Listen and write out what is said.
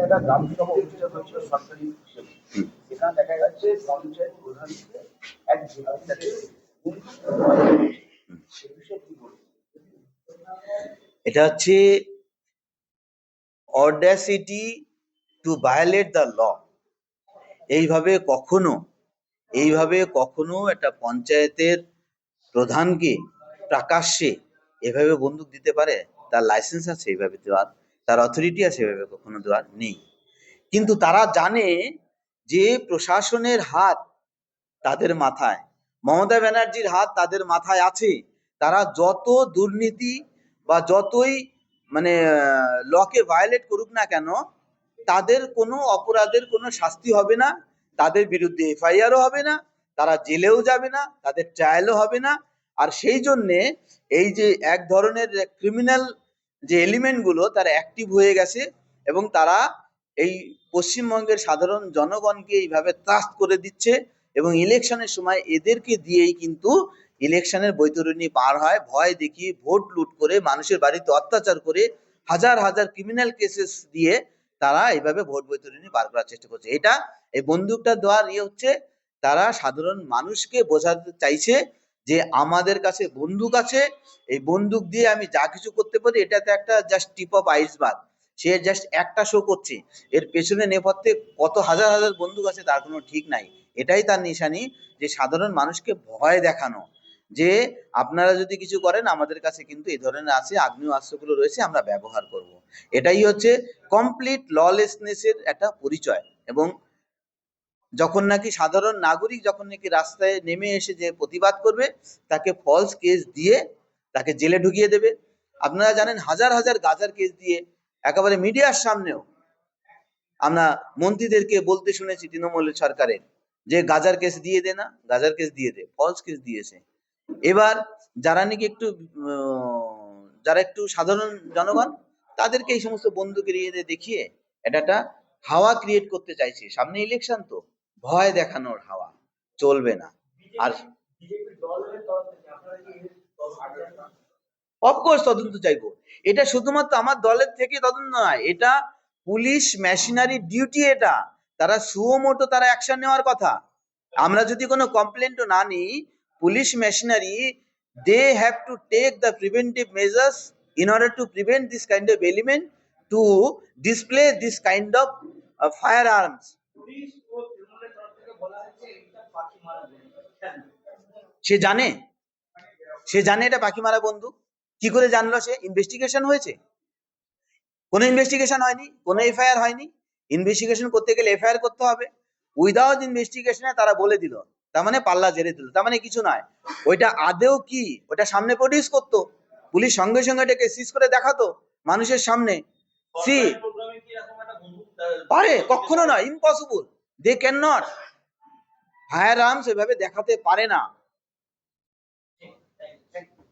একটা গ্রাম সভা অনুষ্ঠিত হয়েছিল সরকারি হিসেবে। সেখানে দেখা যাচ্ছে পঞ্চায়েত প্রধানকে এক জেলার সাথে সে বিষয়ে কি বলবো? এটা হচ্ছে audacity to violate the law. এইভাবে কখনো একটা পঞ্চায়েতের প্রধানকে প্রকাশ্যে এভাবে বন্দুক দিতে পারে? তার লাইসেন্স আছে এইভাবে দেওয়ার? তার অথরিটি আছে এভাবে কখনো দেওয়ার? নেই। কিন্তু তারা জানে যে প্রশাসনের হাত তাদের মাথায়, মমতা ব্যানার্জির হাত তাদের মাথায় আছে। তারা যত দুর্নীতি বা যতই লকে ভায়োলেট করুক না কেন, তাদের কোনো অপরাধের কোনো শাস্তি হবে না, তাদের বিরুদ্ধে এফআইআরও হবে না, তারা জেলেও যাবে না, তাদের ট্রায়ালও হবে না। আর সেই জন্যে এই যে এক ধরনের ক্রিমিনাল যে এলিমেন্টগুলো তারা অ্যাক্টিভ হয়ে গেছে, এবং তারা এই পশ্চিমবঙ্গের সাধারণ জনগণকে এইভাবে ত্রাস্ত করে দিচ্ছে। এবং ইলেকশনের সময় এদেরকে দিয়েই কিন্তু ইলেকশনের বৈতরণী পার হয়, ভয় দেখিয়ে ভোট লুট করে মানুষের বাড়িতে অত্যাচার করে হাজার হাজার ক্রিমিনাল কেসেস দিয়ে তারা এইভাবে ভোট বৈতরণী পার করার চেষ্টা করছে। এটা এই বন্দুকটা দেওয়ার হচ্ছে তারা সাধারণ মানুষকে বোঝাতে চাইছে যে আমাদের কাছে বন্দুক আছে, এই বন্দুক দিয়ে আমি যা কিছু করতে পারি। এটাতে একটা just tip of iceberg. Say just একটা শো করছে, এর পেছনে নেপথ্যে কত হাজার হাজার বন্দুক আছে তার কোনো ঠিক নাই। এটাই তার নিশানি, যে সাধারণ মানুষকে ভয় দেখানো, যে আপনারা যদি কিছু করেন আমাদের কাছে কিন্তু এই ধরনের আছে, আগ্নেয় অস্ত্রগুলো রয়েছে, আমরা ব্যবহার করব। এটাই হচ্ছে কমপ্লিট ললেসনেসের একটা পরিচয়। এবং যখন নাকি সাধারণ নাগরিক যখন নাকি রাস্তায় নেমে এসে যে প্রতিবাদ করবে, তাকে ফলস কেস দিয়ে তাকে জেলে ঢুকিয়ে দেবে। আপনারা জানেন হাজার হাজার গাজার কেস দিয়ে একেবারে মিডিয়ার সামনেও আমরা মন্ত্রীদেরকে বলতে শুনেছি তৃণমূলের সরকারের, যে গাজার কেস দিয়ে দে, না গাজার কেস দিয়ে দে, ফলস কেস দিয়েছে। এবার যারা নাকি যারা একটু সাধারণ জনগণ, তাদেরকে এই সমস্ত বন্দুকের ইয়ে দেখিয়ে এটা একটা হাওয়া ক্রিয়েট করতে চাইছে। সামনে ইলেকশন, তো ভয় দেখানোর হাওয়া চলবে না। আর অফকোর্স তদন্ত চাইবো। এটা শুধুমাত্র আমার দলের থেকে তদন্ত নয়, এটা পুলিশ মেশিনারি ডিউটি। এটা তারা সুমোটো তারা অ্যাকশন নেওয়ার কথা। আমরা যদি কোনো কমপ্লেন্টও না নিই, police machinery they have to take the preventive measures in order to prevent this kind of element to display this kind of firearms. সে জানে এটা পাখি মারা বন্দুক। কি করে জানলো সে? ইনভেস্টিগেশন হয়েছে? কোনো ইনভেস্টিগেশন হয়নি, কোনো এফআইআর হয়নি। ইনভেস্টিগেশন করতে গেলে এফআইআর করতে হবে। উইদাউট ইনভেস্টিগেশনে তারা বলে দিল, তার মানে পাল্লা ঝেড়ে দিল, তার মানে কিছু নয়। ওইটা আদেও কি ওটা সামনে প্রডিউস করতো? পুলিশ সঙ্গে সঙ্গে এটাকে সিজ করে দেখাতো মানুষের সামনে? সি পারে? কখনো নয়, impossible. They cannot. Firearms এভাবে দেখাতে পারে না।